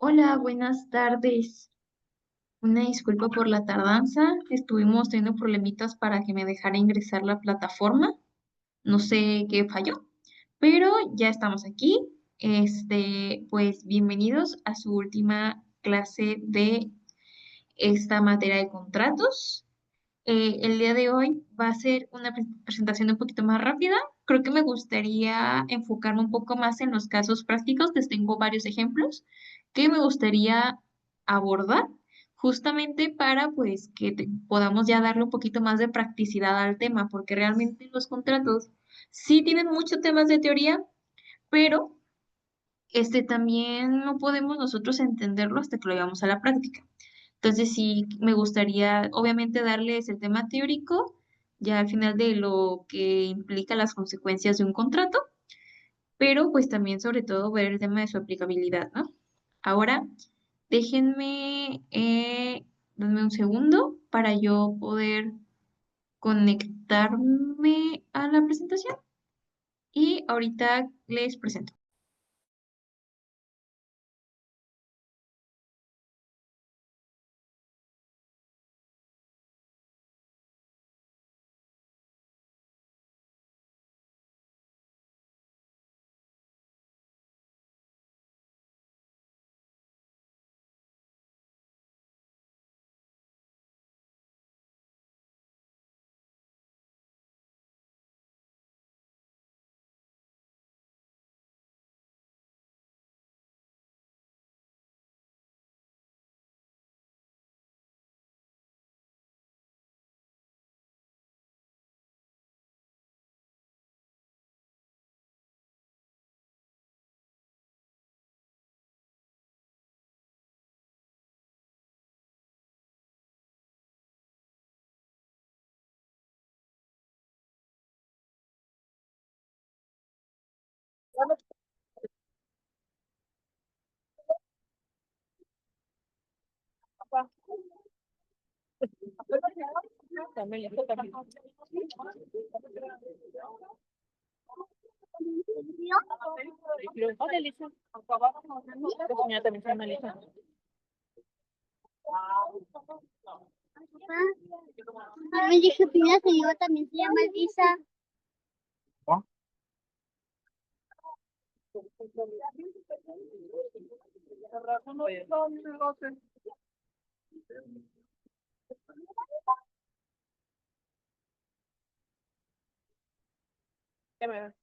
Hola, buenas tardes. Una disculpa por la tardanza. Estuvimos teniendo problemitas para que me dejara ingresar la plataforma. No sé qué falló, pero ya estamos aquí. Pues bienvenidos a su última clase de esta materia de contratos. El día de hoy va a ser una presentación un poquito más rápida. Creo que me gustaría enfocarme un poco más en los casos prácticos. Les tengo varios ejemplos que me gustaría abordar justamente para pues que podamos ya darle un poquito más de practicidad al tema, porque realmente los contratos sí tienen muchos temas de teoría, pero también no podemos nosotros entenderlo hasta que lo llevamos a la práctica. Entonces sí me gustaría obviamente darles el tema teórico ya al final de lo que implica las consecuencias de un contrato, pero pues también sobre todo ver el tema de su aplicabilidad, ¿no? Ahora denme un segundo para yo poder conectarme a la presentación y ahorita les presento. Hola, Elisa. La señora también se llama Elisa. Me dije que la señora también se llama Lisa. Ya me veo.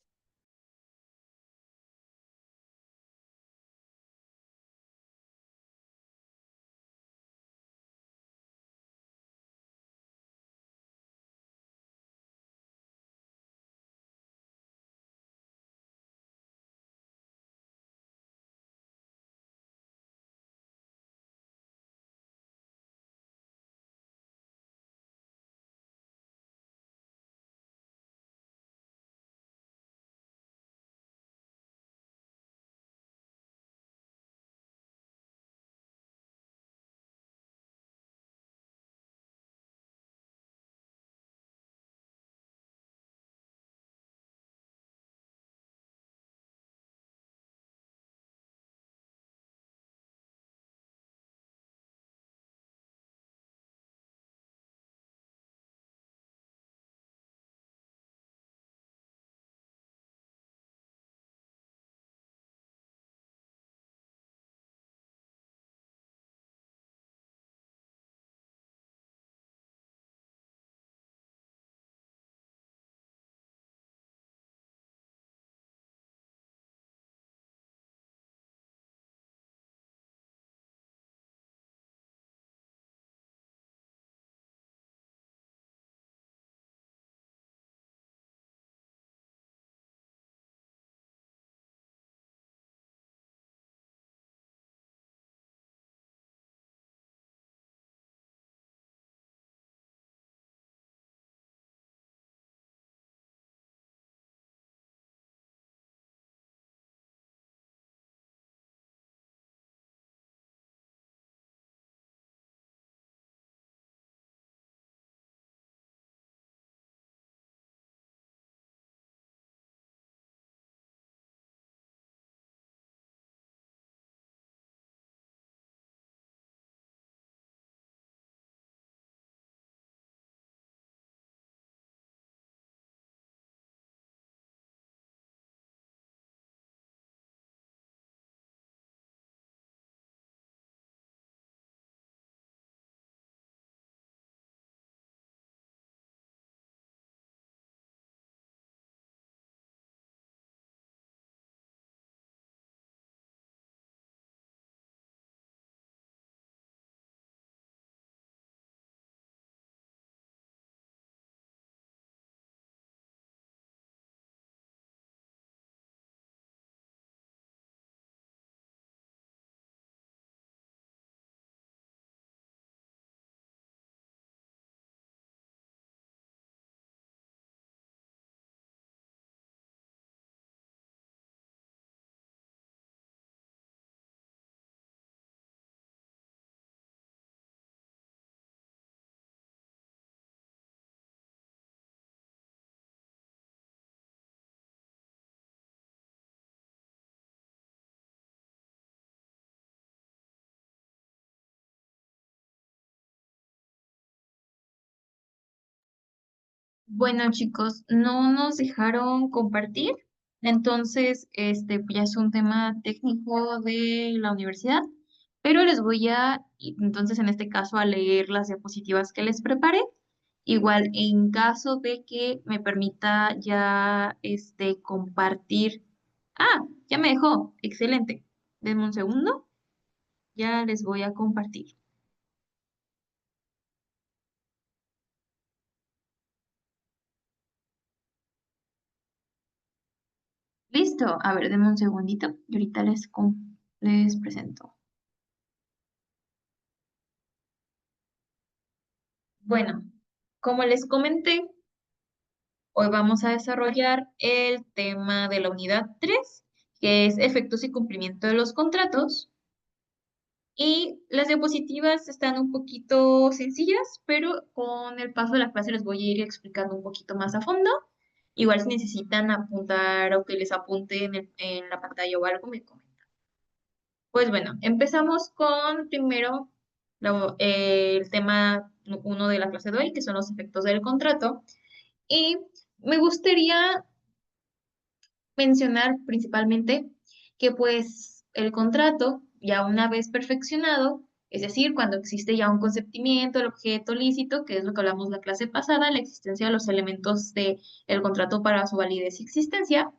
Bueno, chicos, no nos dejaron compartir, entonces pues ya es un tema técnico de la universidad, pero les voy entonces en este caso, a leer las diapositivas que les preparé. Igual, en caso de que me permita ya compartir. Ah, ya me dejó. Excelente. Denme un segundo. Ya les voy a compartir. Listo. A ver, denme un segundito y ahorita les presento. Bueno, como les comenté, hoy vamos a desarrollar el tema de la unidad 3, que es efectos y cumplimiento de los contratos. Y las diapositivas están un poquito sencillas, pero con el paso de la clase les voy a ir explicando un poquito más a fondo. Igual si necesitan apuntar o que les apunte en la pantalla o algo, me comentan. Pues bueno, empezamos con primero el tema uno de la clase de hoy, que son los efectos del contrato. Y me gustaría mencionar principalmente que pues el contrato, ya una vez perfeccionado, es decir, cuando existe ya un consentimiento, el objeto lícito, que es lo que hablamos la clase pasada, la existencia de los elementos del contrato para su validez y existencia,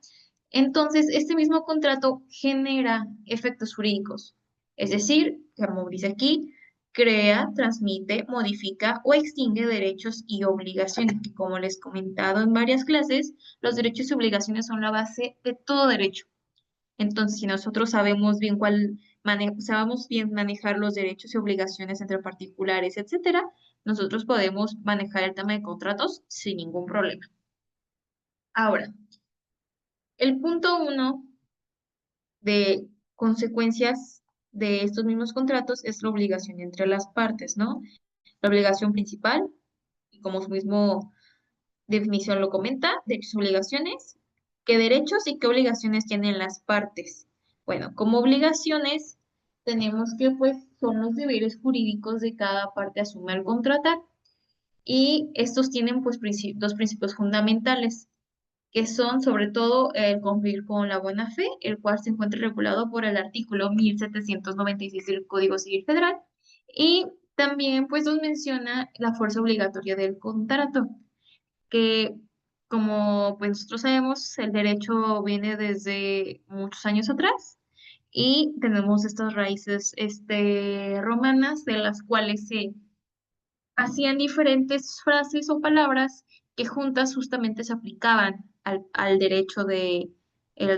entonces este mismo contrato genera efectos jurídicos. Es decir, como dice aquí, crea, transmite, modifica o extingue derechos y obligaciones, que como les he comentado en varias clases, los derechos y obligaciones son la base de todo derecho. Entonces, si nosotros sabemos bien manejar los derechos y obligaciones entre particulares, etcétera, nosotros podemos manejar el tema de contratos sin ningún problema. Ahora, el punto uno de consecuencias de estos mismos contratos es la obligación entre las partes, ¿no? La obligación principal, y como su mismo definición lo comenta, derechos y obligaciones, qué derechos y qué obligaciones tienen las partes. Bueno, como obligaciones tenemos que pues son los deberes jurídicos de cada parte asume al contratar, y estos tienen pues dos principios fundamentales, que son sobre todo el cumplir con la buena fe, el cual se encuentra regulado por el artículo 1796 del Código Civil Federal, y también pues nos menciona la fuerza obligatoria del contrato, que como pues nosotros sabemos, el derecho viene desde muchos años atrás y tenemos estas raíces romanas, de las cuales se hacían diferentes frases o palabras que juntas justamente se aplicaban al el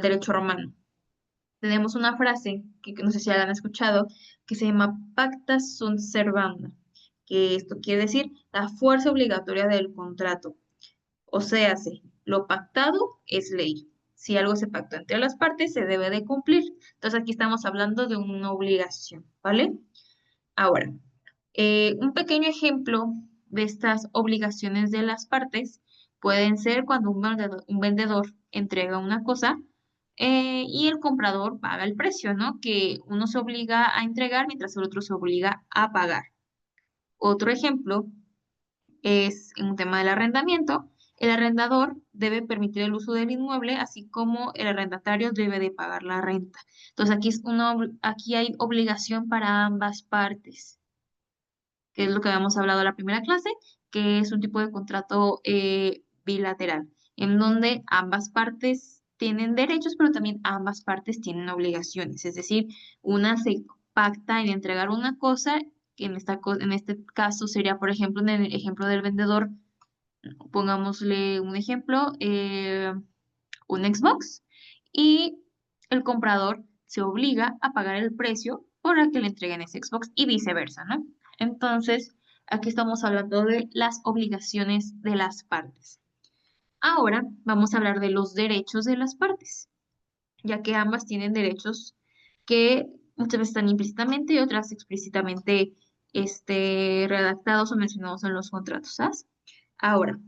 derecho romano. Tenemos una frase que no sé si la han escuchado, que se llama pacta sunt servanda, que esto quiere decir la fuerza obligatoria del contrato. O sea, lo pactado es ley. Si algo se pactó entre las partes, se debe de cumplir. Entonces aquí estamos hablando de una obligación, ¿vale? Ahora, un pequeño ejemplo de estas obligaciones de las partes pueden ser cuando un vendedor entrega una cosa y el comprador paga el precio, ¿no? Que uno se obliga a entregar mientras el otro se obliga a pagar. Otro ejemplo es en un tema del arrendamiento. El arrendador debe permitir el uso del inmueble, así como el arrendatario debe de pagar la renta. Entonces aquí hay obligación para ambas partes, que es lo que habíamos hablado en la primera clase, que es un tipo de contrato bilateral, en donde ambas partes tienen derechos, pero también ambas partes tienen obligaciones. Es decir, una se pacta en entregar una cosa, que en este caso sería, por ejemplo, en el ejemplo del vendedor, pongámosle un ejemplo, un Xbox, y el comprador se obliga a pagar el precio por el que le entreguen ese Xbox y viceversa, ¿no? Entonces, aquí estamos hablando de las obligaciones de las partes. Ahora vamos a hablar de los derechos de las partes, ya que ambas tienen derechos que muchas veces están implícitamente y otras explícitamente redactados o mencionados en los contratos, ¿sabes? Ahora,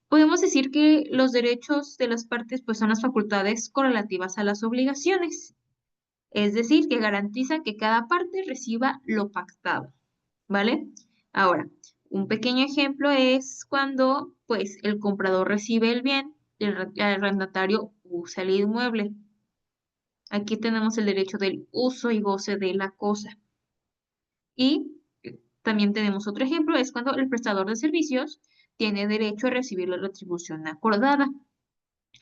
podemos decir que los derechos de las partes pues son las facultades correlativas a las obligaciones, es decir, que garantiza que cada parte reciba lo pactado, ¿vale? Ahora, Un pequeño ejemplo es cuando, pues, el comprador recibe el bien y el arrendatario usa el inmueble. Aquí tenemos el derecho del uso y goce de la cosa. Y también tenemos otro ejemplo, es cuando el prestador de servicios tiene derecho a recibir la retribución acordada.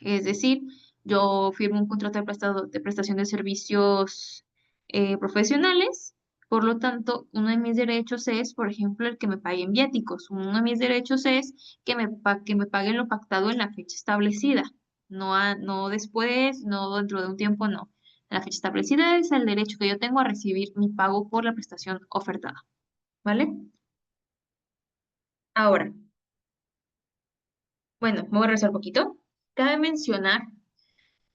Es decir, yo firmo un contrato de prestación de servicios profesionales, por lo tanto, uno de mis derechos es, por ejemplo, el que me paguen viáticos. Uno de mis derechos es que me paguen lo pactado en la fecha establecida, no después, no dentro de un tiempo, no. La fecha establecida es el derecho que yo tengo a recibir mi pago por la prestación ofertada, ¿vale? Ahora, bueno, me voy a regresar un poquito. Cabe mencionar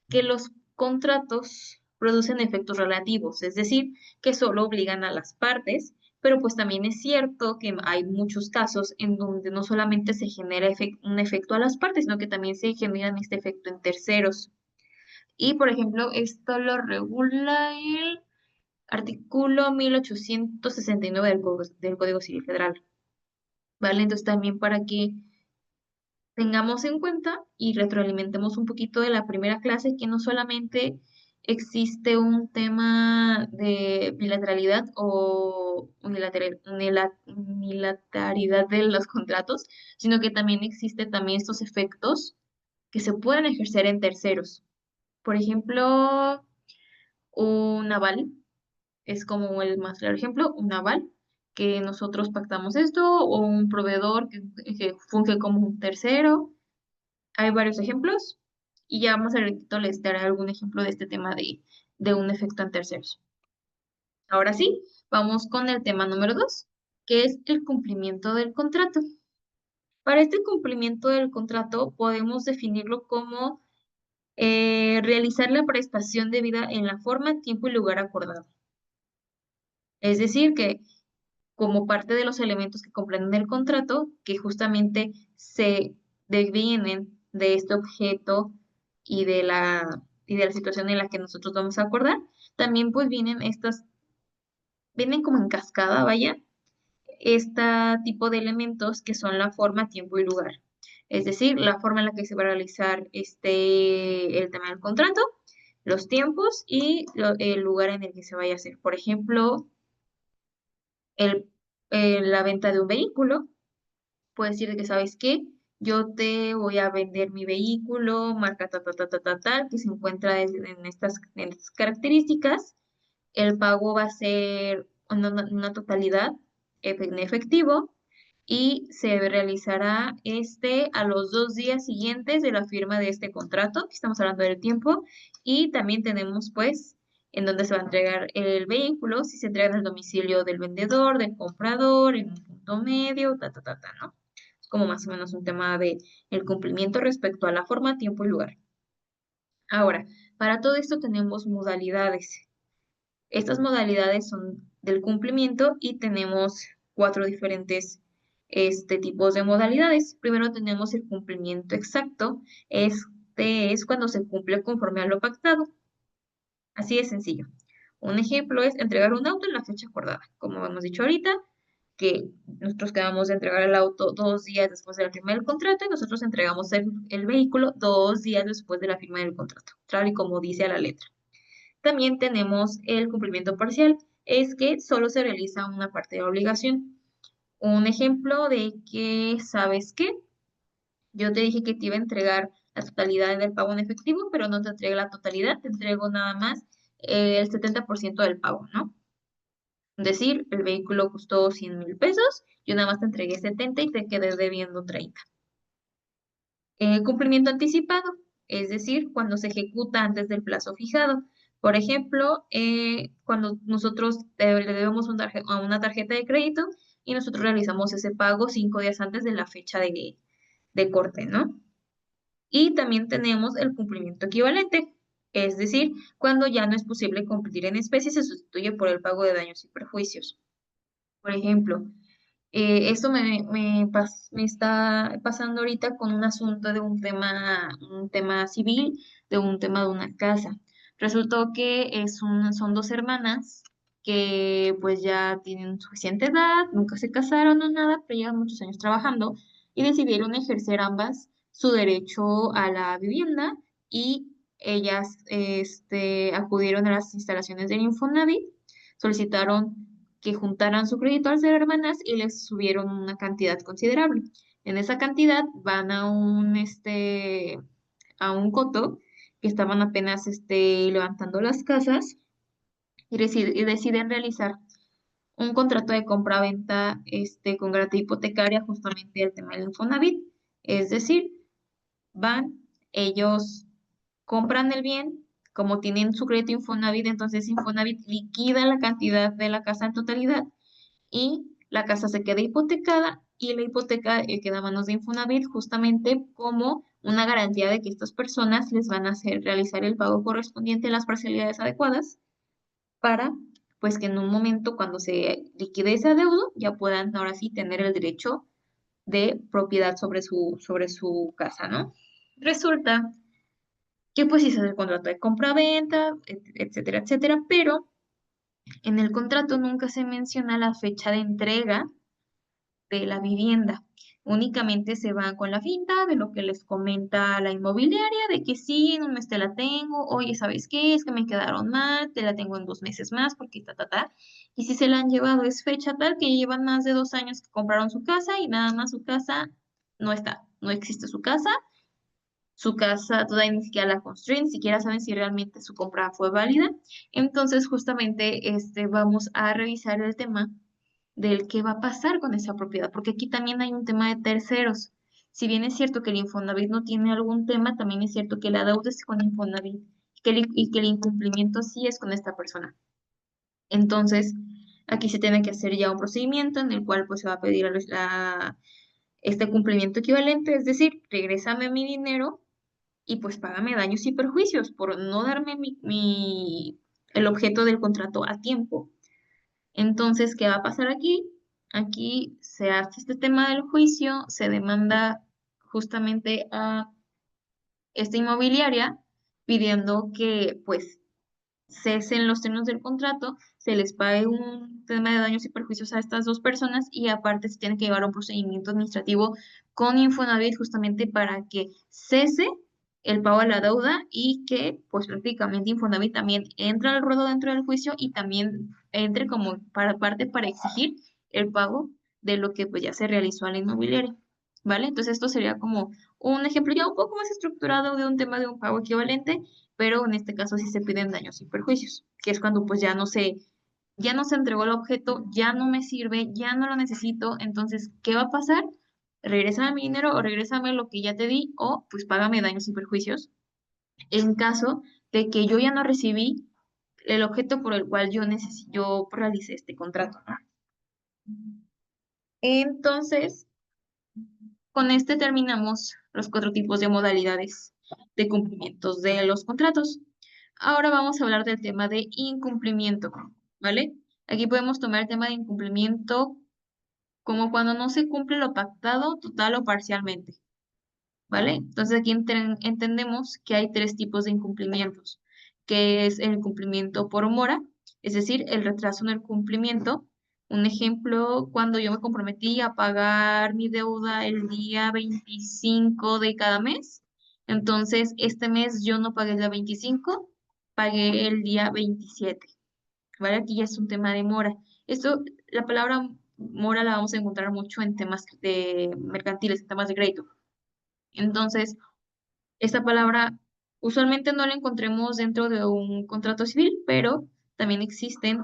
que los contratos producen efectos relativos, es decir, que solo obligan a las partes, pero pues también es cierto que hay muchos casos en donde no solamente se genera un efecto a las partes, sino que también se genera este efecto en terceros. Y, por ejemplo, esto lo regula el artículo 1869 del Código Civil Federal, ¿vale? Entonces también para que tengamos en cuenta y retroalimentemos un poquito de la primera clase que no solamente existe un tema de bilateralidad o unilateralidad de los contratos, sino que también existe también estos efectos que se pueden ejercer en terceros. Por ejemplo, un aval es como el más claro ejemplo, un aval, que nosotros pactamos esto, o un proveedor que funge como un tercero. Hay varios ejemplos y ya más adelante les daré algún ejemplo de este tema de un efecto en terceros. Ahora sí, vamos con el tema número 2, que es el cumplimiento del contrato. Para este cumplimiento del contrato podemos definirlo como realizar la prestación debida en la forma, tiempo y lugar acordado. Es decir, que como parte de los elementos que comprenden el contrato, que justamente se devienen de este objeto y de la situación en la que nosotros vamos a acordar, también pues vienen como en cascada, vaya, este tipo de elementos que son la forma, tiempo y lugar. Es decir, la forma en la que se va a realizar el tema del contrato, los tiempos y el lugar en el que se vaya a hacer. Por ejemplo, el, la venta de un vehículo. Puedes decir que, ¿sabes qué? Yo te voy a vender mi vehículo, marca tal, que se encuentra en estas características. El pago va a ser una totalidad en efectivo y se realizará a los 2 días siguientes de la firma de este contrato, que estamos hablando del tiempo, y también tenemos pues en dónde se va a entregar el vehículo, si se entrega en el domicilio del vendedor, del comprador, en un punto medio, ¿no? Es como más o menos un tema de el cumplimiento respecto a la forma, tiempo y lugar. Ahora, para todo esto tenemos modalidades. Estas modalidades son del cumplimiento y tenemos 4 diferentes tipos de modalidades. Primero tenemos el cumplimiento exacto. Es cuando se cumple conforme a lo pactado. Así de sencillo. Un ejemplo es entregar un auto en la fecha acordada. Como hemos dicho ahorita, que nosotros quedamos de entregar el auto 2 días después de la firma del contrato y nosotros entregamos el vehículo 2 días después de la firma del contrato, tal y como dice a la letra. También tenemos el cumplimiento parcial, es que solo se realiza una parte de la obligación. Un ejemplo de que, ¿sabes qué? Yo te dije que te iba a entregar la totalidad del pago en efectivo, pero no te entregué la totalidad, te entrego nada más el 70% del pago, ¿no? Es decir, el vehículo costó 100,000 pesos, yo nada más te entregué 70 y te quedé debiendo 30. Cumplimiento anticipado, es decir, cuando se ejecuta antes del plazo fijado. Por ejemplo, cuando nosotros le debemos a una tarjeta de crédito y nosotros realizamos ese pago 5 días antes de la fecha de corte, ¿no? Y también tenemos el cumplimiento equivalente, es decir, cuando ya no es posible cumplir en especie, se sustituye por el pago de daños y perjuicios. Por ejemplo, esto me está pasando ahorita con un asunto de un tema civil, de un tema de una casa. Resultó que son 2 hermanas que pues ya tienen suficiente edad, nunca se casaron o nada, pero llevan muchos años trabajando y decidieron ejercer ambas su derecho a la vivienda y ellas acudieron a las instalaciones del Infonavit, solicitaron que juntaran su crédito al ser hermanas y les subieron una cantidad considerable. En esa cantidad van a un coto que estaban apenas levantando las casas y deciden realizar un contrato de compra-venta con garantía hipotecaria, justamente el tema del Infonavit. Es decir, van, ellos compran el bien, como tienen su crédito Infonavit, entonces Infonavit liquida la cantidad de la casa en totalidad y la casa se queda hipotecada y la hipoteca queda a manos de Infonavit justamente como una garantía de que estas personas les van a hacer realizar el pago correspondiente en las parcialidades adecuadas para pues que en un momento cuando se liquide ese adeudo ya puedan ahora sí tener el derecho de propiedad sobre su casa, ¿no? Resulta que pues hizo el contrato de compra-venta, etcétera, etcétera, pero en el contrato nunca se menciona la fecha de entrega de la vivienda. Únicamente se van con la finta de lo que les comenta la inmobiliaria, de que sí, en un mes te la tengo, oye, ¿sabes qué? Es que me quedaron mal, te la tengo en 2 meses más, porque ta. Y si se la han llevado es fecha tal que llevan más de 2 años que compraron su casa y nada más su casa no está, no existe su casa todavía ni siquiera la construyen, ni siquiera saben si realmente su compra fue válida. Entonces, justamente, vamos a revisar el tema del qué va a pasar con esa propiedad, porque aquí también hay un tema de terceros. Si bien es cierto que el Infonavit no tiene algún tema, también es cierto que la deuda es con Infonavit y que el incumplimiento sí es con esta persona. Entonces, aquí se tiene que hacer ya un procedimiento en el cual pues se va a pedir este cumplimiento equivalente, es decir, regrésame mi dinero y pues págame daños y perjuicios por no darme el objeto del contrato a tiempo. Entonces, ¿qué va a pasar aquí? Aquí se hace este tema del juicio, se demanda justamente a esta inmobiliaria pidiendo que pues cesen los términos del contrato, se les pague un tema de daños y perjuicios a estas dos personas y aparte se tiene que llevar un procedimiento administrativo con Infonavit justamente para que cese el pago de la deuda y que pues prácticamente Infonavit también entra al ruedo dentro del juicio y también entre como para parte para exigir el pago de lo que pues ya se realizó a la inmobiliaria. ¿Vale? Entonces esto sería como un ejemplo ya un poco más estructurado de un tema de un pago equivalente, pero en este caso sí se piden daños y perjuicios, que es cuando pues ya no se entregó el objeto, ya no me sirve, ya no lo necesito, entonces, ¿qué va a pasar? Regrésame mi dinero o regrésame lo que ya te di o pues págame daños y perjuicios en caso de que yo ya no recibí el objeto por el cual yo realicé este contrato, ¿no? Entonces, con este terminamos los 4 tipos de modalidades de cumplimientos de los contratos. Ahora vamos a hablar del tema de incumplimiento, ¿vale? Aquí podemos tomar el tema de incumplimiento como cuando no se cumple lo pactado total o parcialmente, ¿vale? Entonces aquí entendemos que hay 3 tipos de incumplimientos, que es el incumplimiento por mora, es decir, el retraso en el cumplimiento. Un ejemplo, cuando yo me comprometí a pagar mi deuda el día 25 de cada mes, entonces este mes yo no pagué el día 25, pagué el día 27, ¿vale? Aquí ya es un tema de mora. Esto, la palabra mora la vamos a encontrar mucho en temas de mercantiles, en temas de crédito. Entonces, esta palabra usualmente no la encontremos dentro de un contrato civil, pero también existen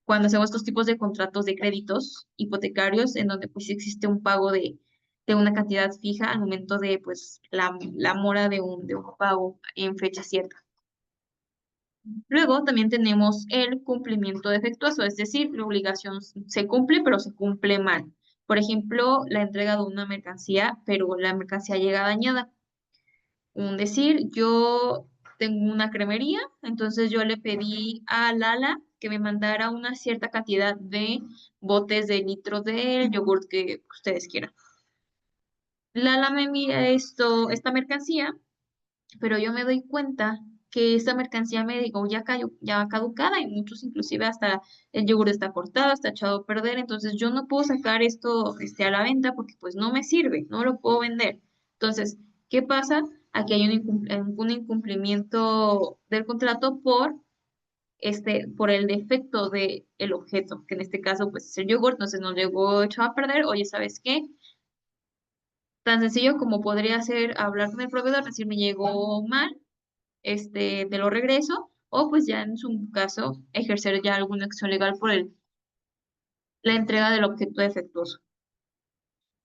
cuando hacemos estos tipos de contratos de créditos hipotecarios, en donde pues existe un pago de una cantidad fija al momento de pues la mora de un pago en fecha cierta. Luego también tenemos el cumplimiento defectuoso, es decir, la obligación se cumple, pero se cumple mal. Por ejemplo, la entrega de una mercancía, pero la mercancía llega dañada. Un decir, yo tengo una cremería, entonces yo le pedí a Lala que me mandara una cierta cantidad de botes de litros de yogurt que ustedes quieran. Lala me envía esta mercancía, pero yo me doy cuenta que esta mercancía me digo ya caducada y muchos inclusive hasta el yogur está cortado, está echado a perder, entonces yo no puedo sacar esto a la venta porque pues no me sirve, no lo puedo vender. Entonces, ¿qué pasa? Aquí hay un incumplimiento del contrato por el defecto del objeto, que en este caso pues es el yogur, entonces nos llegó echado a perder, oye, ¿sabes qué? Tan sencillo como podría ser hablar con el proveedor, decir me llegó mal, te lo regreso, o pues ya en su caso ejercer ya alguna acción legal por la entrega del objeto defectuoso.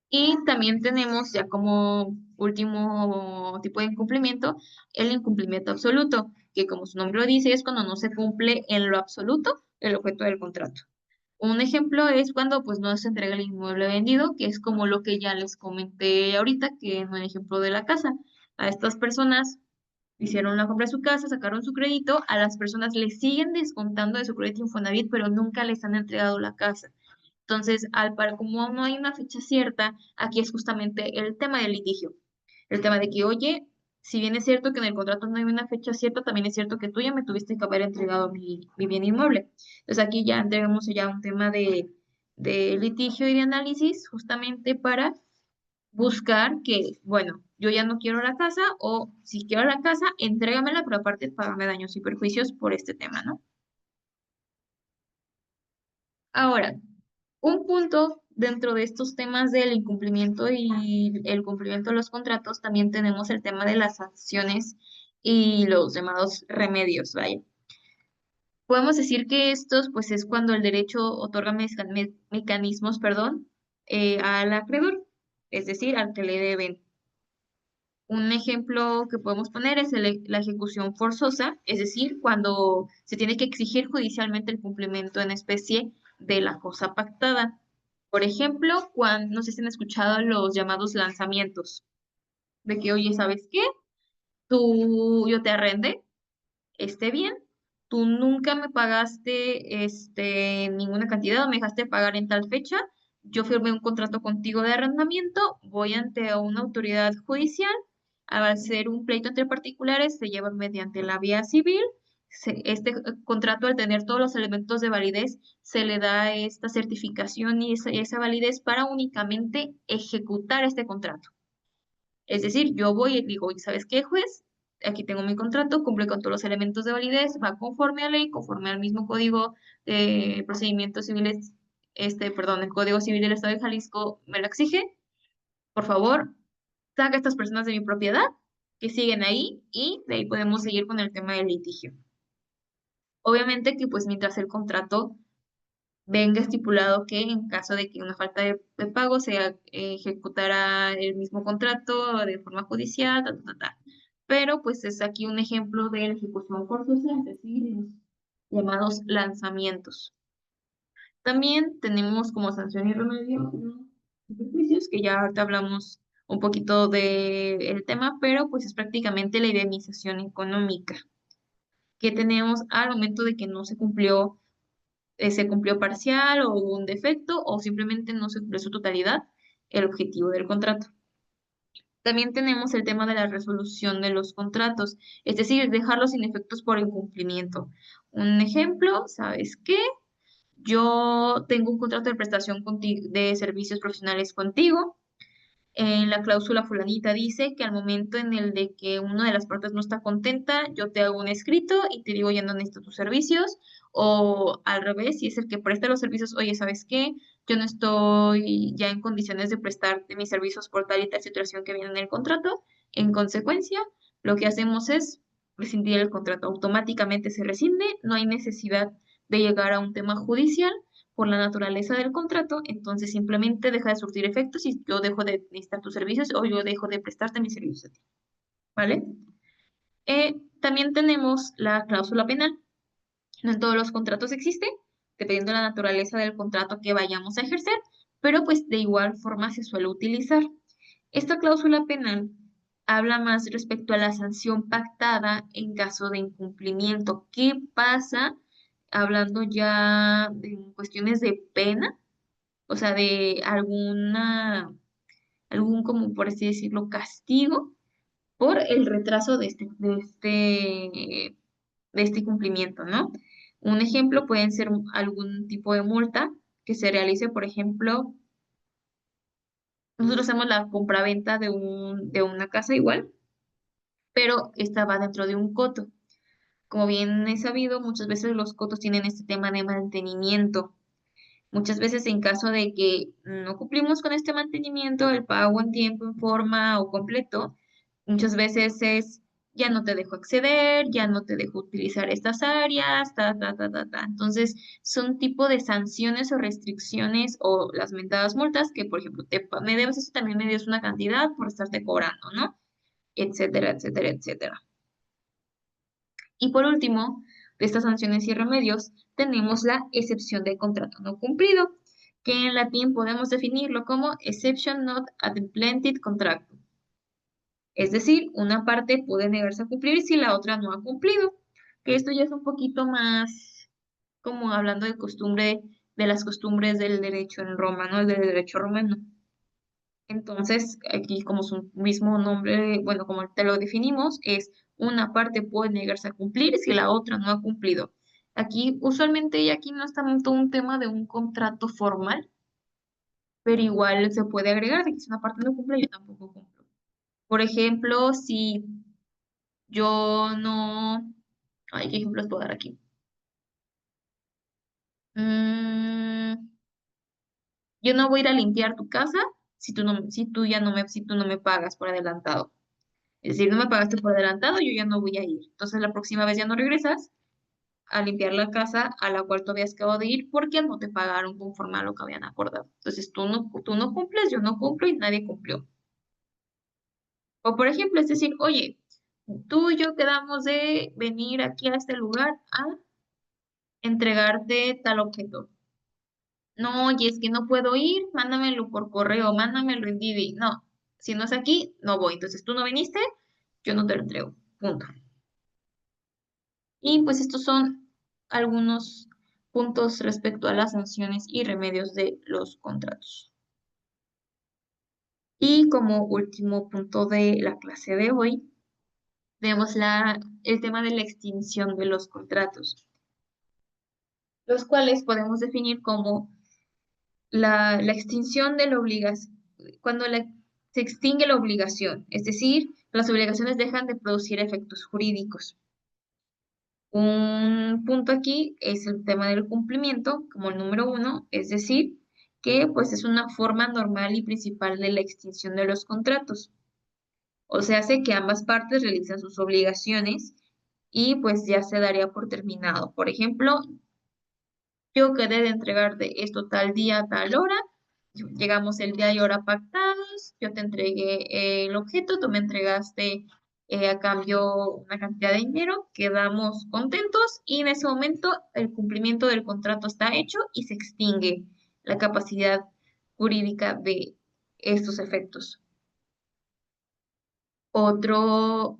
Y también tenemos ya como último tipo de incumplimiento, el incumplimiento absoluto, que como su nombre lo dice, es cuando no se cumple en lo absoluto el objeto del contrato. Un ejemplo es cuando pues no se entrega el inmueble vendido, que es como lo que ya les comenté ahorita, que en el ejemplo de la casa. A estas personas hicieron la compra de su casa, sacaron su crédito, a las personas les siguen descontando de su crédito Infonavit, pero nunca les han entregado la casa. Entonces, como no hay una fecha cierta, aquí es justamente el tema del litigio. El tema de que, oye, si bien es cierto que en el contrato no hay una fecha cierta, también es cierto que tú ya me tuviste que haber entregado mi bien inmueble. Entonces, aquí ya entregamos ya un tema de litigio y de análisis, justamente para buscar que, bueno, yo ya no quiero la casa o si quiero la casa, entrégamela, pero aparte págame daños y perjuicios por este tema, ¿no? Ahora, un punto dentro de estos temas del incumplimiento y el cumplimiento de los contratos, también tenemos el tema de las sanciones y los llamados remedios, ¿vale? Podemos decir que estos, pues, es cuando el derecho otorga mecanismos, perdón, al acreedor, es decir, al que le deben. Un ejemplo que podemos poner es la ejecución forzosa, es decir, cuando se tiene que exigir judicialmente el cumplimiento en especie de la cosa pactada. Por ejemplo, cuando no sé si han escuchado los llamados lanzamientos, de que, oye, ¿sabes qué? Yo te arrendé, esté bien, tú nunca me pagaste ninguna cantidad o me dejaste pagar en tal fecha, yo firmé un contrato contigo de arrendamiento, voy ante una autoridad judicial, a hacer un pleito entre particulares, se lleva mediante la vía civil, este contrato al tener todos los elementos de validez, se le da esta certificación y esa validez para únicamente ejecutar este contrato. Es decir, yo voy y digo, "¿Y ¿sabes qué, juez? Aquí tengo mi contrato, cumple con todos los elementos de validez, va conforme a ley, conforme al mismo código de procedimientos civiles, perdón, el Código Civil del Estado de Jalisco me lo exige. Por favor, saca a estas personas de mi propiedad, que siguen ahí, y de ahí podemos seguir con el tema del litigio. Obviamente que pues mientras el contrato venga estipulado que en caso de que una falta de pago se ejecutará el mismo contrato de forma judicial, ta, ta, ta, ta. Pero pues es aquí un ejemplo de la ejecución forzosa, es decir, los llamados lanzamientos. También tenemos como sanción y remedio los perjuicios, que ya ahorita hablamos un poquito del tema, pero pues es prácticamente la indemnización económica que tenemos al momento de que no se cumplió parcial o hubo un defecto o simplemente no se cumplió su totalidad el objetivo del contrato. También tenemos el tema de la resolución de los contratos, es decir, dejarlos sin efectos por incumplimiento. Un ejemplo, ¿sabes qué? Yo tengo un contrato de prestación de servicios profesionales contigo. En la cláusula fulanita dice que al momento en el de que una de las partes no está contenta, yo te hago un escrito y te digo ya no necesito tus servicios, o al revés, si es el que presta los servicios, oye, ¿sabes qué? Yo no estoy ya en condiciones de prestarte mis servicios por tal y tal situación que viene en el contrato. En consecuencia, lo que hacemos es rescindir el contrato. Automáticamente se rescinde, no hay necesidad de llegar a un tema judicial por la naturaleza del contrato, entonces simplemente deja de surtir efectos y yo dejo de necesitar tus servicios o yo dejo de prestarte mis servicios a ti, ¿vale? También tenemos la cláusula penal. No en todos los contratos existe, dependiendo de la naturaleza del contrato que vayamos a ejercer, pero pues de igual forma se suele utilizar. Esta cláusula penal habla más respecto a la sanción pactada en caso de incumplimiento. ¿Qué pasa hablando ya de cuestiones de pena? O sea, de algún, como por así decirlo, castigo por el retraso de este cumplimiento, ¿no? Un ejemplo pueden ser algún tipo de multa que se realice, por ejemplo, nosotros hacemos la compraventa de una casa igual, pero esta va dentro de un coto. Como bien he sabido, muchas veces los cotos tienen este tema de mantenimiento. Muchas veces en caso de que no cumplimos con este mantenimiento, el pago en tiempo, en forma o completo, muchas veces es ya no te dejo acceder, ya no te dejo utilizar estas áreas, ta, ta, ta, ta, ta. Entonces, son tipo de sanciones o restricciones o las mentadas multas que, por ejemplo, me debes esto, también me debes una cantidad por estarte cobrando, ¿no? Etcétera, etcétera, etcétera. Y por último, de estas sanciones y remedios, tenemos la excepción de contrato no cumplido, que en latín podemos definirlo como exception not ademplented contractum. Es decir, una parte puede negarse a cumplir si la otra no ha cumplido. Que esto ya es un poquito más como hablando de costumbre, de las costumbres del derecho en Roma, ¿no? Del derecho romano. Entonces, aquí como su mismo nombre, bueno, como te lo definimos, es una parte puede negarse a cumplir si la otra no ha cumplido. Aquí, usualmente, y aquí no está tanto un tema de un contrato formal, pero igual se puede agregar de que si una parte no cumple, yo tampoco cumplo. Por ejemplo, si yo no... Ay, ¿qué ejemplos puedo dar aquí? Mm, yo no voy a ir a limpiar tu casa si tú no me pagas por adelantado. Es decir, no me pagaste por adelantado, yo ya no voy a ir. Entonces la próxima vez ya no regresas a limpiar la casa a la cual tú habías acabado de ir porque no te pagaron conforme a lo que habían acordado. Entonces tú no cumples, yo no cumplo y nadie cumplió. O por ejemplo, es decir, oye, tú y yo quedamos de venir aquí a este lugar a entregarte tal objeto. No, oye, es que no puedo ir, mándamelo por correo, mándamelo en Didi. No, si no es aquí, no voy. Entonces tú no viniste, yo no te lo entrego. Punto. Y pues estos son algunos puntos respecto a las sanciones y remedios de los contratos. Y como último punto de la clase de hoy, vemos el tema de la extinción de los contratos, los cuales podemos definir como la extinción de la obligación, cuando se extingue la obligación, es decir, las obligaciones dejan de producir efectos jurídicos. Un punto aquí es el tema del cumplimiento, como el número uno, es decir, que pues es una forma normal y principal de la extinción de los contratos. O sea, hace que ambas partes realizan sus obligaciones y pues ya se daría por terminado. Por ejemplo, yo quedé de entregarte esto tal día, tal hora, llegamos el día y hora pactados, yo te entregué el objeto, tú me entregaste a cambio una cantidad de dinero, quedamos contentos y en ese momento el cumplimiento del contrato está hecho y se extingue la capacidad jurídica de estos efectos. Otro,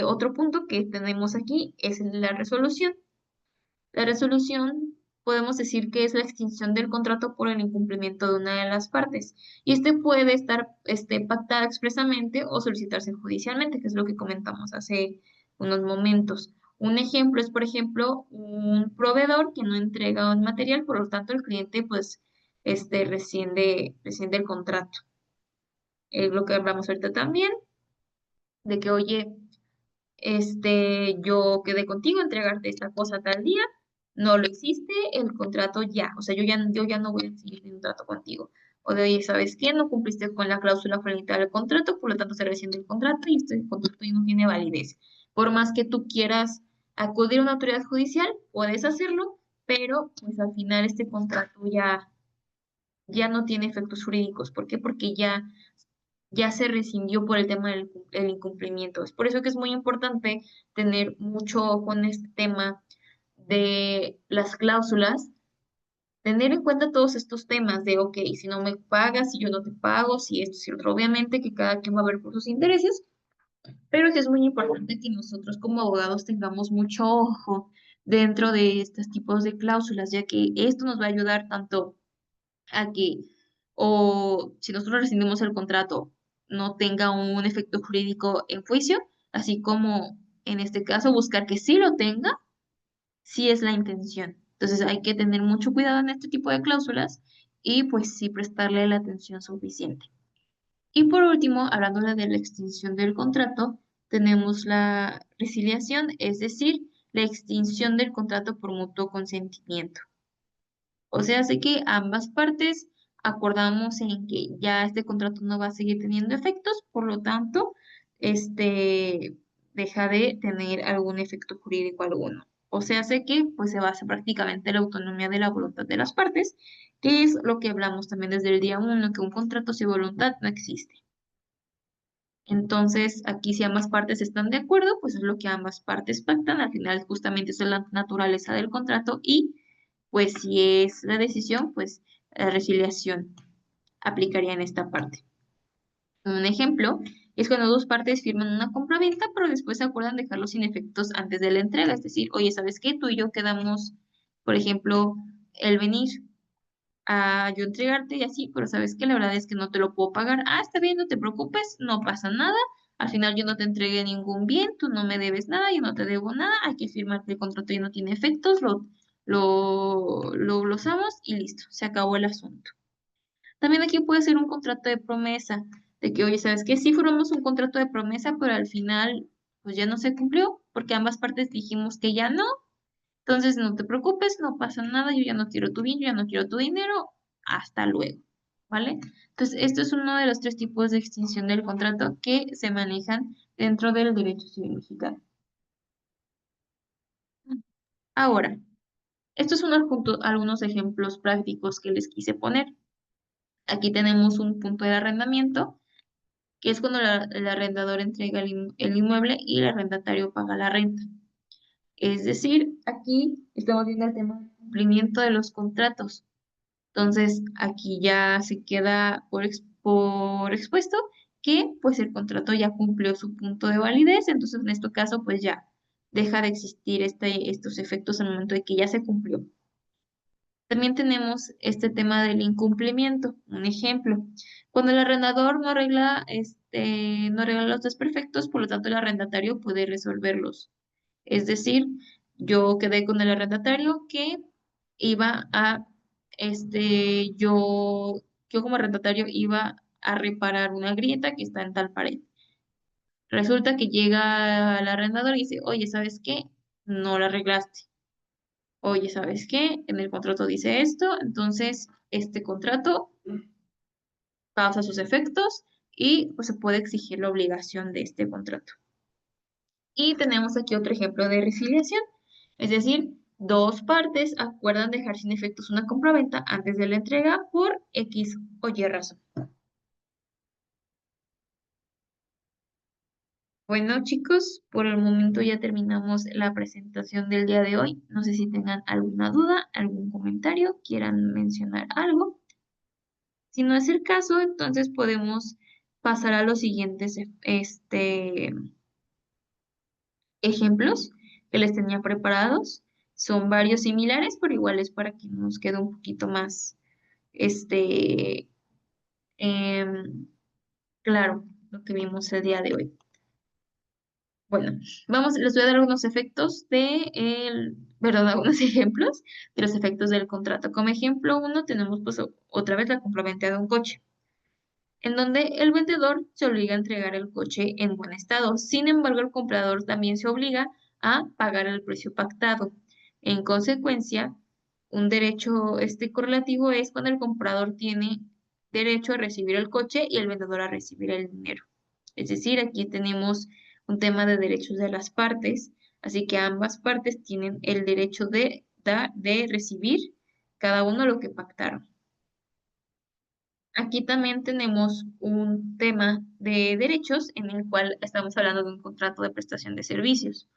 otro punto que tenemos aquí es la resolución. La resolución podemos decir que es la extinción del contrato por el incumplimiento de una de las partes. Y este puede estar pactada expresamente o solicitarse judicialmente, que es lo que comentamos hace unos momentos. Un ejemplo es, por ejemplo, un proveedor que no entrega un material, por lo tanto el cliente pues rescinde el contrato. Es lo que hablamos ahorita también, de que, oye, yo quedé contigo, entregarte esta cosa tal día, no lo hiciste, el contrato ya, o sea, yo ya no voy a seguir teniendo un trato contigo. O de, oye, ¿sabes qué? No cumpliste con la cláusula fundamental del contrato, por lo tanto se rescinde el contrato y este contrato ya no tiene validez. Por más que tú quieras acudir a una autoridad judicial, puedes hacerlo, pero pues al final este contrato ya no tiene efectos jurídicos. ¿Por qué? Porque ya se rescindió por el tema del incumplimiento. Es por eso que es muy importante tener mucho ojo en este tema de las cláusulas, tener en cuenta todos estos temas de, ok, si no me pagas, si yo no te pago, si esto, si otro, obviamente que cada quien va a ver por sus intereses, pero sí es muy importante que nosotros como abogados tengamos mucho ojo dentro de estos tipos de cláusulas, ya que esto nos va a ayudar tanto a que, o si nosotros rescindimos el contrato, no tenga un efecto jurídico en juicio, así como en este caso buscar que sí lo tenga, si es la intención. Entonces hay que tener mucho cuidado en este tipo de cláusulas y pues sí prestarle la atención suficiente. Y por último, hablando de la extinción del contrato, tenemos la resiliación, es decir, la extinción del contrato por mutuo consentimiento. O sea, hace que ambas partes acordamos en que ya este contrato no va a seguir teniendo efectos, por lo tanto, este deja de tener algún efecto jurídico alguno. O sea, hace que pues se basa prácticamente en la autonomía de la voluntad de las partes, que es lo que hablamos también desde el día uno, que un contrato sin voluntad no existe. Entonces, aquí si ambas partes están de acuerdo, pues es lo que ambas partes pactan. Al final, justamente esa es la naturaleza del contrato y, pues, si es la decisión, pues la resiliación aplicaría en esta parte. Un ejemplo es cuando dos partes firman una compraventa, pero después se acuerdan dejarlo sin efectos antes de la entrega. Es decir, oye, ¿sabes qué? Tú y yo quedamos, por ejemplo, el venir a yo entregarte y así, pero sabes que la verdad es que no te lo puedo pagar. Ah, está bien, no te preocupes, no pasa nada. Al final yo no te entregué ningún bien, tú no me debes nada, yo no te debo nada, hay que firmar que el contrato ya no tiene efectos, lo glosamos y listo, se acabó el asunto. También aquí puede ser un contrato de promesa, de que, oye, ¿sabes qué? Sí formamos un contrato de promesa, pero al final, pues ya no se cumplió, porque ambas partes dijimos que ya no, entonces, no te preocupes, no pasa nada, yo ya no quiero tu bien, yo ya no quiero tu dinero, hasta luego, ¿vale? Entonces, esto es uno de los tres tipos de extinción del contrato que se manejan dentro del derecho civil mexicano. Ahora, estos son algunos ejemplos prácticos que les quise poner. Aquí tenemos un punto de arrendamiento, que es cuando el arrendador entrega el inmueble y el arrendatario paga la renta. Es decir, aquí estamos viendo el tema del cumplimiento de los contratos. Entonces, aquí ya se queda por expuesto que pues el contrato ya cumplió su punto de validez, entonces en este caso pues ya deja de existir estos efectos al momento de que ya se cumplió. También tenemos este tema del incumplimiento. Un ejemplo, cuando el arrendador no arregla los desperfectos, por lo tanto el arrendatario puede resolverlos. Es decir, yo quedé con el arrendatario que iba a, yo como arrendatario iba a reparar una grieta que está en tal pared. Resulta que llega el arrendador y dice, oye, ¿sabes qué? No la arreglaste. Oye, ¿sabes qué? En el contrato dice esto, entonces este contrato causa sus efectos y pues se puede exigir la obligación de este contrato. Y tenemos aquí otro ejemplo de resiliación, es decir, dos partes acuerdan dejar sin efectos una compraventa antes de la entrega por X o Y razón. Bueno, chicos, por el momento ya terminamos la presentación del día de hoy. No sé si tengan alguna duda, algún comentario, quieran mencionar algo. Si no es el caso, entonces podemos pasar a los siguientes ejemplos que les tenía preparados. Son varios similares, pero iguales para que nos quede un poquito más este, em, claro lo que vimos el día de hoy. Bueno, les voy a dar algunos algunos ejemplos de los efectos del contrato. Como ejemplo uno, tenemos pues otra vez la compraventa de un coche, en donde el vendedor se obliga a entregar el coche en buen estado. Sin embargo, el comprador también se obliga a pagar el precio pactado. En consecuencia, un derecho correlativo es cuando el comprador tiene derecho a recibir el coche y el vendedor a recibir el dinero. Es decir, aquí tenemos un tema de derechos de las partes, así que ambas partes tienen el derecho de recibir cada uno lo que pactaron. Aquí también tenemos un tema de derechos en el cual estamos hablando de un contrato de prestación de servicios.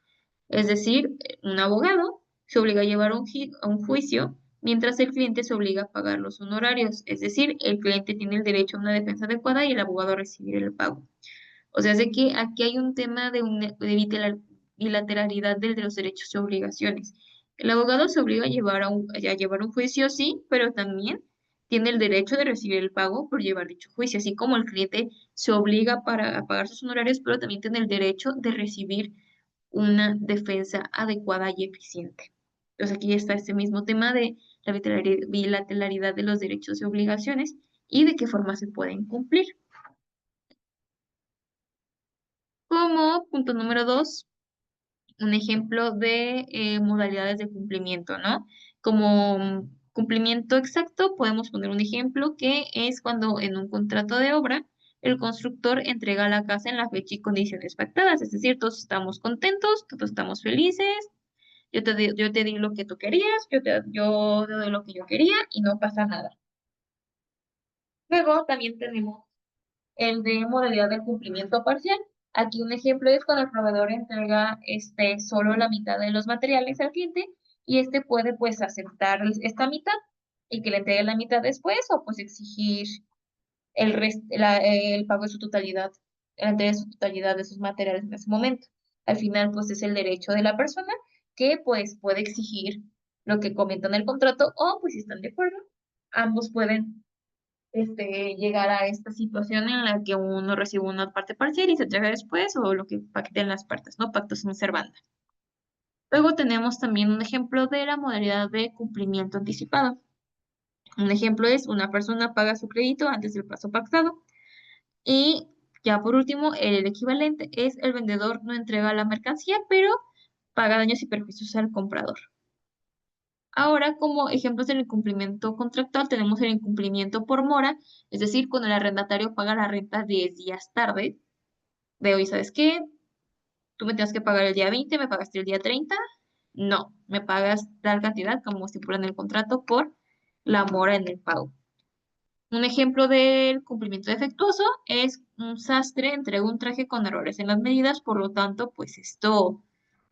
Es decir, un abogado se obliga a llevar a un juicio mientras el cliente se obliga a pagar los honorarios. Es decir, el cliente tiene el derecho a una defensa adecuada y el abogado a recibir el pago. O sea, sé que aquí hay un tema de bilateralidad de los derechos y obligaciones. El abogado se obliga a llevar un juicio, sí, pero también tiene el derecho de recibir el pago por llevar dicho juicio, así como el cliente se obliga a pagar sus honorarios, pero también tiene el derecho de recibir una defensa adecuada y eficiente. Entonces aquí está este mismo tema de la bilateralidad de los derechos y obligaciones y de qué forma se pueden cumplir. Como punto número 2, un ejemplo de modalidades de cumplimiento, ¿no? Como cumplimiento exacto, podemos poner un ejemplo que es cuando en un contrato de obra el constructor entrega la casa en la fecha y condiciones pactadas, es decir, todos estamos contentos, todos estamos felices, yo te di lo que tú querías, yo te doy lo que yo quería y no pasa nada. Luego también tenemos el de modalidad de cumplimiento parcial. Aquí un ejemplo es cuando el proveedor entrega solo la mitad de los materiales al cliente y puede pues aceptar esta mitad y que le entregue la mitad después o pues exigir el pago de su totalidad, la entrega de su totalidad de sus materiales en ese momento. Al final pues es el derecho de la persona que pues puede exigir lo que comenta en el contrato o pues si están de acuerdo, ambos pueden llegar a esta situación en la que uno recibe una parte parcial y se entrega después, o lo que pacten las partes, ¿no? Pactos en servanda. Luego tenemos también un ejemplo de la modalidad de cumplimiento anticipado. Un ejemplo es una persona paga su crédito antes del plazo pactado y ya por último, el equivalente es el vendedor no entrega la mercancía, pero paga daños y perjuicios al comprador. Ahora, como ejemplos del incumplimiento contractual, tenemos el incumplimiento por mora, es decir, cuando el arrendatario paga la renta 10 días tarde, de hoy, ¿sabes qué? Tú me tienes que pagar el día 20, me pagaste el día 30, no, me pagas tal cantidad como estipula en el contrato por la mora en el pago. Un ejemplo del cumplimiento defectuoso es un sastre entrega un traje con errores en las medidas, por lo tanto, pues esto,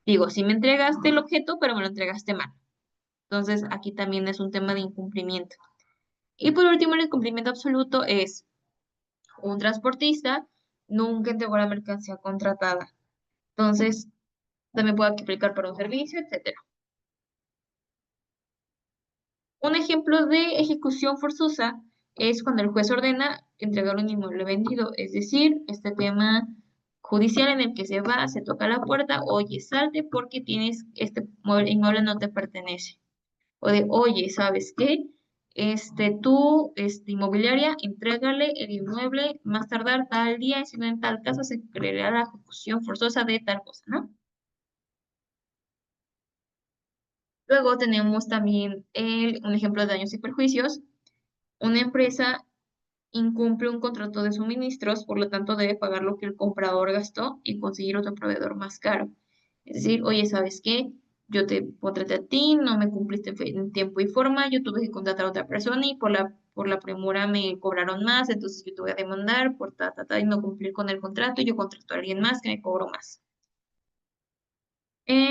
digo, sí me entregaste el objeto, pero me lo entregaste mal. Entonces, aquí también es un tema de incumplimiento. Y por último, el incumplimiento absoluto es un transportista nunca entregó la mercancía contratada. Entonces, también puede aplicar para un servicio, etcétera. Un ejemplo de ejecución forzosa es cuando el juez ordena entregar un inmueble vendido, es decir, este tema judicial en el que se va, se toca la puerta, oye, salte porque tienes inmueble no te pertenece. O de, oye, ¿sabes qué? Tú, inmobiliaria, entrégale el inmueble más tardar tal día, y si no en tal caso se creará la ejecución forzosa de tal cosa, ¿no? Luego tenemos también un ejemplo de daños y perjuicios. Una empresa incumple un contrato de suministros, por lo tanto debe pagar lo que el comprador gastó y conseguir otro proveedor más caro. Es decir, oye, ¿sabes qué? Yo te contraté a ti, no me cumpliste en tiempo y forma, yo tuve que contratar a otra persona y por la premura me cobraron más, entonces yo te voy a demandar por y no cumplir con el contrato y yo contrato a alguien más que me cobró más.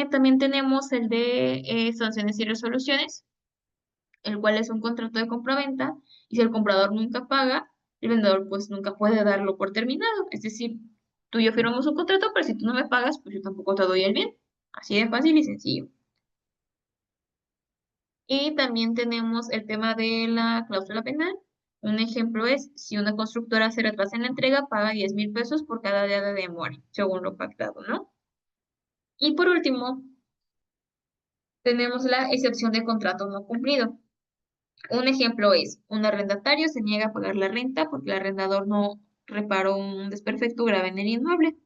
También tenemos el de sanciones y resoluciones, el cual es un contrato de compraventa, y si el comprador nunca paga, el vendedor pues nunca puede darlo por terminado. Es decir, tú y yo firmamos un contrato, pero si tú no me pagas, pues yo tampoco te doy el bien. Así de fácil y sencillo. Y también tenemos el tema de la cláusula penal. Un ejemplo es, si una constructora se retrasa en la entrega, paga 10,000 pesos por cada día de demora, según lo pactado, ¿no? Y por último, tenemos la excepción de contrato no cumplido. Un ejemplo es, un arrendatario se niega a pagar la renta porque el arrendador no reparó un desperfecto grave en el inmueble.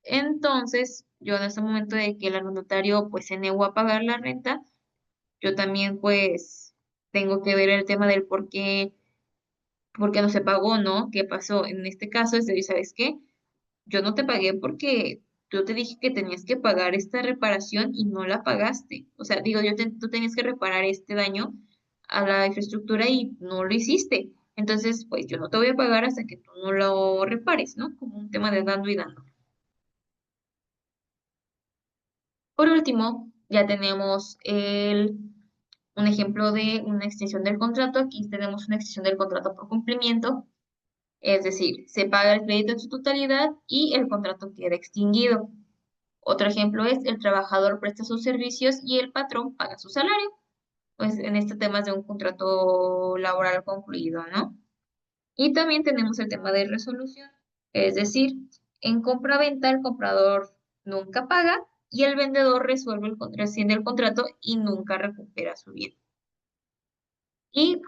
Entonces, yo en este momento de que el arrendatario pues se negó a pagar la renta, yo también pues tengo que ver el tema del por qué no se pagó, ¿no? ¿Qué pasó? En este caso es de, ¿sabes qué? Yo no te pagué porque yo te dije que tenías que pagar esta reparación y no la pagaste. O sea, digo, tú tenías que reparar este daño a la infraestructura y no lo hiciste. Entonces, pues yo no te voy a pagar hasta que tú no lo repares, ¿no? Como un tema de dando y dando. Por último, ya tenemos un ejemplo de una extensión del contrato. Aquí tenemos una extensión del contrato por cumplimiento. Es decir, se paga el crédito en su totalidad y el contrato queda extinguido. Otro ejemplo es el trabajador presta sus servicios y el patrón paga su salario. pues en este tema de un contrato laboral concluido, ¿no? Y también tenemos el tema de resolución, es decir, en compra-venta el comprador nunca paga y el vendedor rescinde el contrato y nunca recupera su bien. Y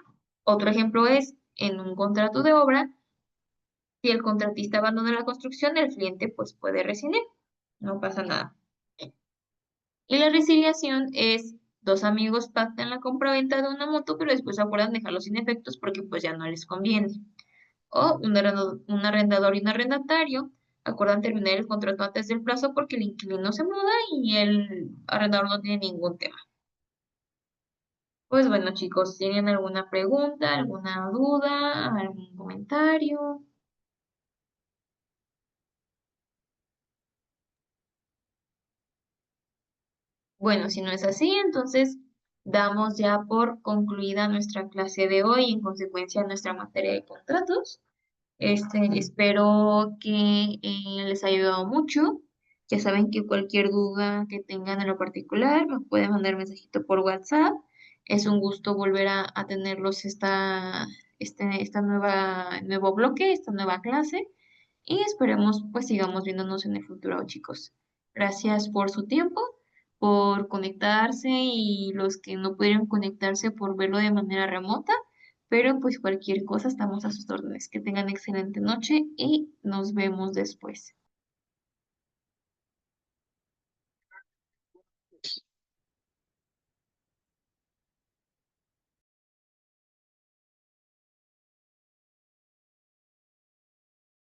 otro ejemplo es en un contrato de obra, si el contratista abandona la construcción, el cliente pues puede rescindir, no pasa nada. Y la resiliación es dos amigos pactan la compra-venta de una moto, pero después acuerdan dejarlos sin efectos porque pues ya no les conviene. O un arrendador y un arrendatario acuerdan terminar el contrato antes del plazo porque el inquilino se muda y el arrendador no tiene ningún tema. Pues bueno, chicos, ¿tienen alguna pregunta, alguna duda, algún comentario? Bueno, si no es así, entonces damos ya por concluida nuestra clase de hoy y en consecuencia nuestra materia de contratos. Espero que les haya ayudado mucho. Ya saben que cualquier duda que tengan en lo particular me pueden mandar mensajito por WhatsApp. Es un gusto volver a tenerlos esta nuevo bloque, esta nueva clase. Y esperemos pues sigamos viéndonos en el futuro, chicos. Gracias por su tiempo, por conectarse y los que no pudieron conectarse por verlo de manera remota. Pero pues cualquier cosa estamos a sus órdenes. Que tengan excelente noche y nos vemos después.